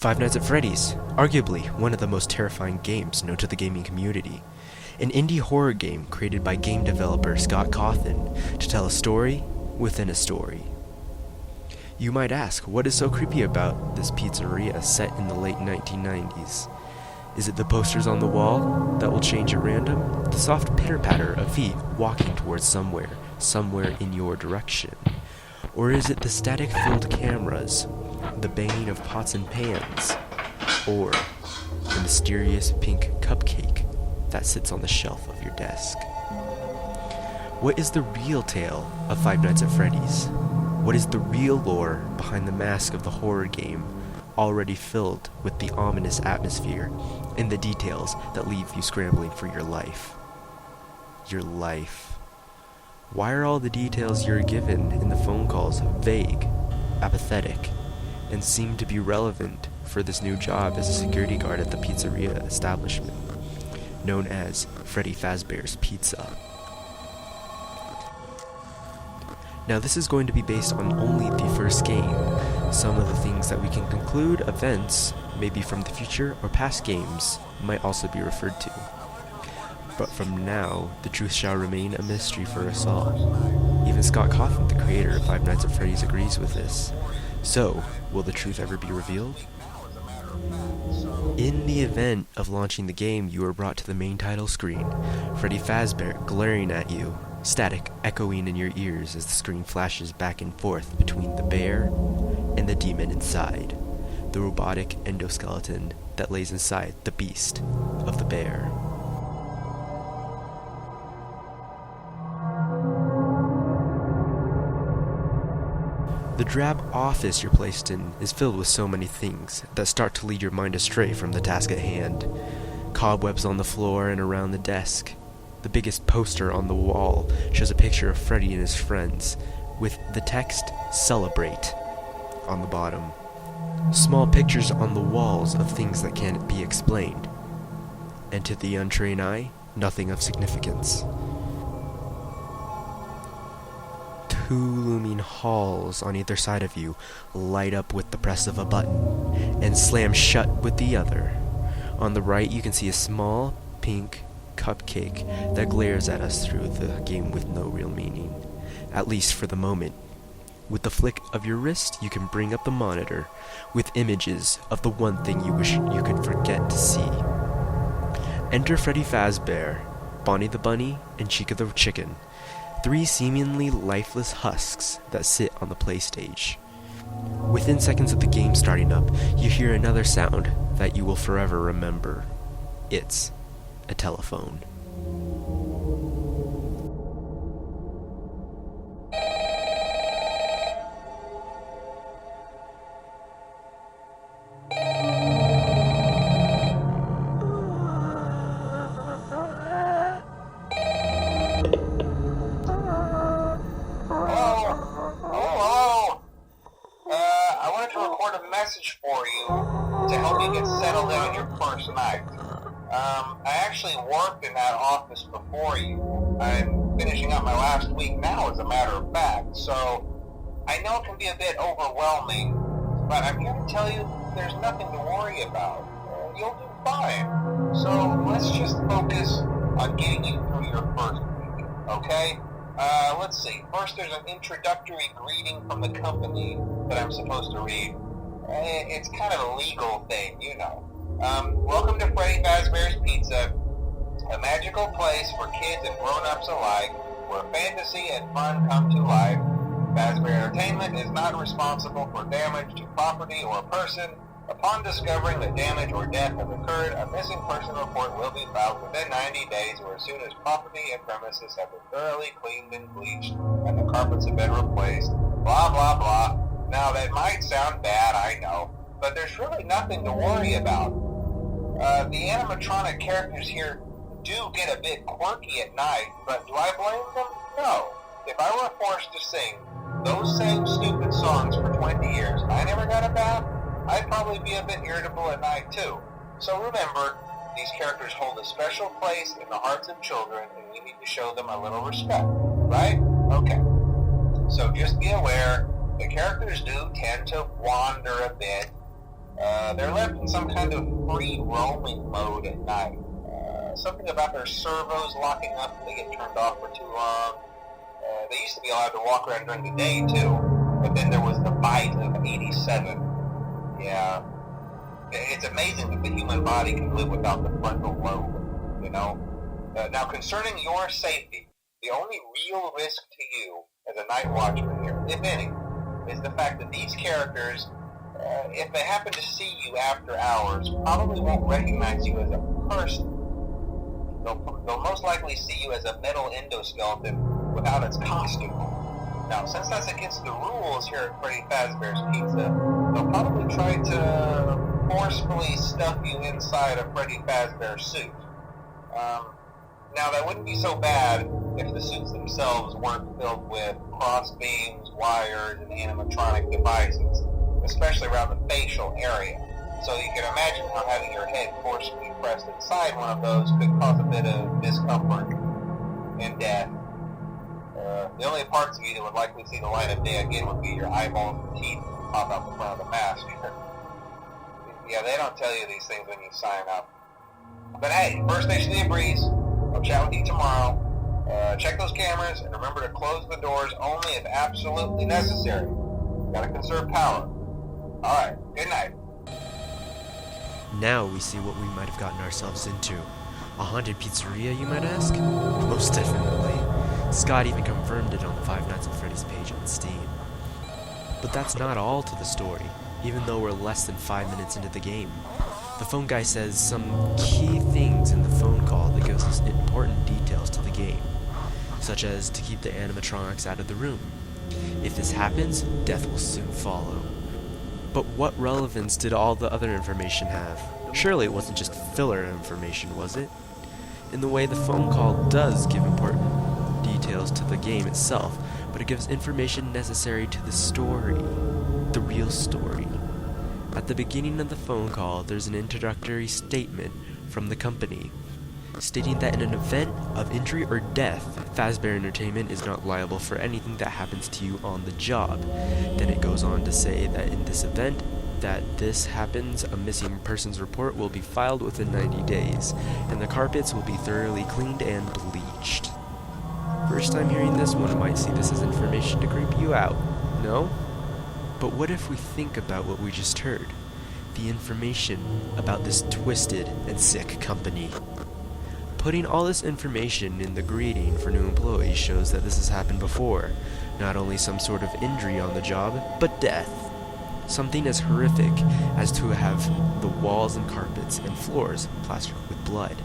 Five Nights at Freddy's, arguably one of the most terrifying games known to the gaming community. An indie horror game created by game developer Scott Cawthon to tell a story within a story. You might ask, what is so creepy about this pizzeria set in the late 1990s? Is it the posters on the wall that will change at random? The soft pitter-patter of feet walking towards somewhere in your direction? Or is it the static-filled cameras, the banging of pots and pans, or the mysterious pink cupcake that sits on the shelf of your desk? What is the real tale of Five Nights at Freddy's? What is the real lore behind the mask of the horror game, already filled with the ominous atmosphere and the details that leave you scrambling for your life? Your life. Why are all the details you're given in the phone calls vague, apathetic, and seem to be relevant for this new job as a security guard at the pizzeria establishment, known as Freddy Fazbear's Pizza? Now this is going to be based on only the first game. Some of the things that we can conclude, events, maybe from the future or past games, might also be referred to. But from now, the truth shall remain a mystery for us all. Even Scott Cawthon, the creator of Five Nights at Freddy's, agrees with this. So, will the truth ever be revealed? In the event of launching the game, you are brought to the main title screen, Freddy Fazbear glaring at you, static echoing in your ears as the screen flashes back and forth between the bear and the demon inside, the robotic endoskeleton that lays inside the beast of the bear. The drab office you're placed in is filled with so many things that start to lead your mind astray from the task at hand. Cobwebs on the floor and around the desk. The biggest poster on the wall shows a picture of Freddy and his friends, with the text, "Celebrate," on the bottom. Small pictures on the walls of things that can't be explained. And to the untrained eye, nothing of significance. Two looming halls on either side of you light up with the press of a button, and slam shut with the other. On the right you can see a small, pink cupcake that glares at us through the game with no real meaning, at least for the moment. With the flick of your wrist, you can bring up the monitor with images of the one thing you wish you could forget to see. Enter Freddy Fazbear, Bonnie the Bunny, and Chica the Chicken, three seemingly lifeless husks that sit on the play stage. Within seconds of the game starting up, you hear another sound that you will forever remember. It's a telephone. Message for you to help you get settled in on your first night. I actually worked in that office before you. I'm finishing up my last week now, as a matter of fact, so I know it can be a bit overwhelming, but I'm here to tell you there's nothing to worry about. You'll do fine. So let's just focus on getting you through your first week, okay? Let's see. First, there's an introductory greeting from the company that I'm supposed to read. It's kind of a legal thing, you know. Welcome to Freddy Fazbear's Pizza, a magical place for kids and grown-ups alike, where fantasy and fun come to life. Fazbear Entertainment is not responsible for damage to property or person. Upon discovering that damage or death have occurred, a missing person report will be filed within 90 days or as soon as property and premises have been thoroughly cleaned and bleached and the carpets have been replaced. Blah, blah, blah. Now, that might sound bad, I know, but there's really nothing to worry about. The animatronic characters here do get a bit quirky at night, but do I blame them? No. If I were forced to sing those same stupid songs for 20 years and I never got a bath, I'd probably be a bit irritable at night too. So remember, these characters hold a special place in the hearts of children, and we need to show them a little respect, right? Okay. So just be aware, the characters do tend to wander a bit, They're left in some kind of free roaming mode at night. Something about their servos locking up if they get turned off for too long. They used to be allowed to walk around during the day too, but then there was the bite of 87. Yeah. It's amazing that the human body can live without the frontal lobe, you know? Now, concerning your safety, the only real risk to you as a night watchman here, if any, is the fact that these characters, if they happen to see you after hours, probably won't recognize you as a person. They'll most likely see you as a metal endoskeleton without its costume. Now, since that's against the rules here at Freddy Fazbear's Pizza, they'll probably try to forcefully stuff you inside a Freddy Fazbear suit. Now, that wouldn't be so bad if the suits themselves weren't filled with cross beams, wires, and animatronic devices, especially around the facial area. So you can imagine how having your head forcefully pressed inside one of those could cause a bit of discomfort and death. The only parts of you that would likely see the light of day again would be your eyeballs and teeth that pop out the front of the mask. Yeah, they don't tell you these things when you sign up. But hey, first station of the breeze. I'll chat with you tomorrow. Check those cameras and remember to close the doors only if absolutely necessary. Gotta conserve power. Alright, good night. Now we see what we might have gotten ourselves into. A haunted pizzeria, you might ask? Most definitely. Scott even confirmed it on the Five Nights at Freddy's page on Steam. But that's not all to the story, even though we're less than 5 minutes into the game. The phone guy says some key things in the phone call that gives us important details to the game, such as to keep the animatronics out of the room. If this happens, death will soon follow. But what relevance did all the other information have? Surely it wasn't just filler information, was it? In the way the phone call does give important details to the game itself, but it gives information necessary to the story, the real story. At the beginning of the phone call, there's an introductory statement from the company, stating that in an event of injury or death, Fazbear Entertainment is not liable for anything that happens to you on the job. Then it goes on to say that in this event that this happens, a missing persons report will be filed within 90 days, and the carpets will be thoroughly cleaned and bleached. First time hearing this, one might see this as information to creep you out, no? But what if we think about what we just heard? The information about this twisted and sick company. Putting all this information in the greeting for new employees shows that this has happened before. Not only some sort of injury on the job, but death. Something as horrific as to have the walls and carpets and floors plastered with blood.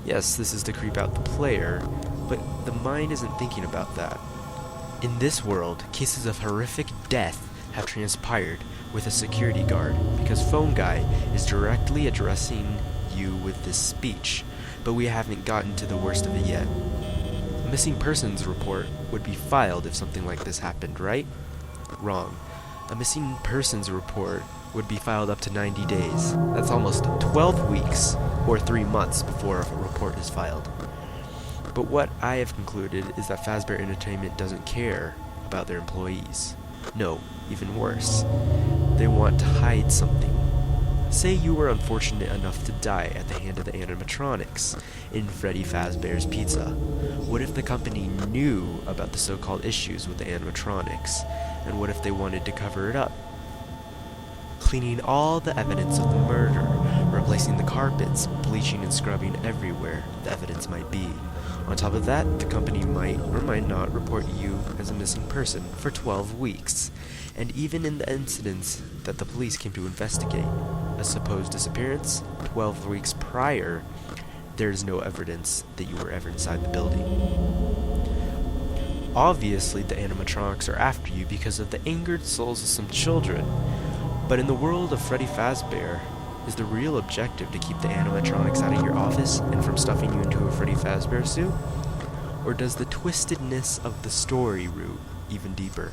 Yes, this is to creep out the player, but the mind isn't thinking about that. In this world, cases of horrific death have transpired with a security guard because Phone Guy is directly addressing you with this speech, but we haven't gotten to the worst of it yet. A missing persons report would be filed if something like this happened, right? Wrong. A missing persons report would be filed up to 90 days. That's almost 12 weeks or 3 months before a report is filed. But what I have concluded is that Fazbear Entertainment doesn't care about their employees. No, even worse. They want to hide something. Say you were unfortunate enough to die at the hand of the animatronics in Freddy Fazbear's Pizza. What if the company knew about the so-called issues with the animatronics? And what if they wanted to cover it up? Cleaning all the evidence of the murder, replacing the carpets, bleaching and scrubbing everywhere the evidence might be. On top of that, the company might or might not report you as a missing person for 12 weeks. And even in the incidents that the police came to investigate a supposed disappearance 12 weeks prior, there is no evidence that you were ever inside the building. Obviously, the animatronics are after you because of the angered souls of some children. But in the world of Freddy Fazbear, is the real objective to keep the animatronics out of your office and from stuffing you into a Freddy Fazbear suit? Or does the twistedness of the story root even deeper?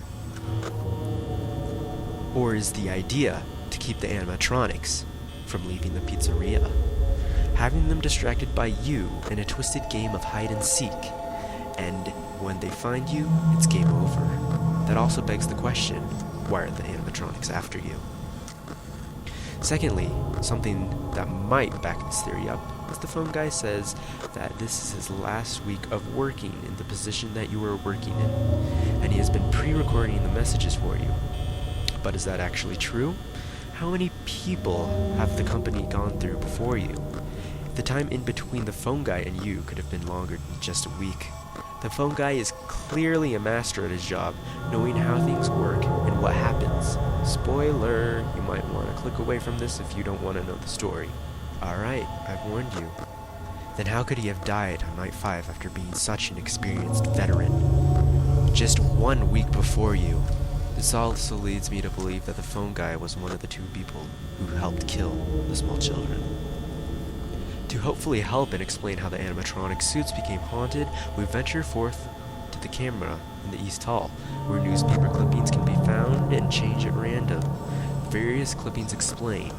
Or is the idea to keep the animatronics from leaving the pizzeria, having them distracted by you in a twisted game of hide and seek, and when they find you, it's game over? That also begs the question, why are the animatronics after you? Secondly, something that might back this theory up is the phone guy says that this is his last week of working in the position that you were working in, and he has been pre-recording the messages for you. But is that actually true? How many people have the company gone through before you? The time in between the phone guy and you could have been longer than just a week. The phone guy is clearly a master at his job, knowing how things work and what happens. Spoiler, you might want to click away from this if you don't want to know the story. Alright, I've warned you. Then how could he have died on night 5 after being such an experienced veteran? Just 1 week before you. This also leads me to believe that the phone guy was one of the 2 people who helped kill the small children. To hopefully help and explain how the animatronic suits became haunted, we venture forth to the camera in the East Hall, where newspaper clippings can be found and change at random. Various clippings explain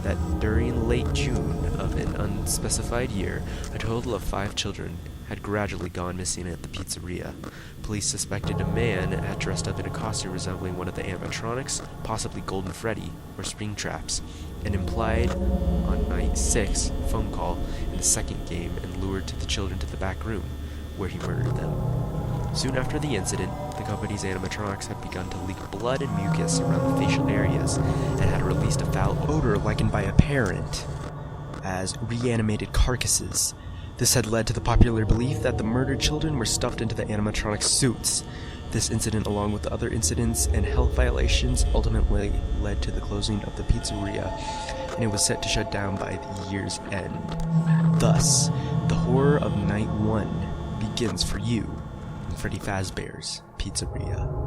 that during late June of an unspecified year, a total of 5 children had gradually gone missing at the pizzeria. Police suspected a man had dressed up in a costume resembling one of the animatronics, possibly Golden Freddy or Springtraps, and implied on night 6 phone call in the second game and lured the children to the back room, where he murdered them. Soon after the incident, the company's animatronics had begun to leak blood and mucus around the facial areas, and had released a foul odor likened by a parent as reanimated carcasses. This had led to the popular belief that the murdered children were stuffed into the animatronic suits. This incident, along with other incidents and health violations, ultimately led to the closing of the pizzeria, and it was set to shut down by the year's end. Thus, the horror of Night 1 begins for you in Freddy Fazbear's Pizzeria.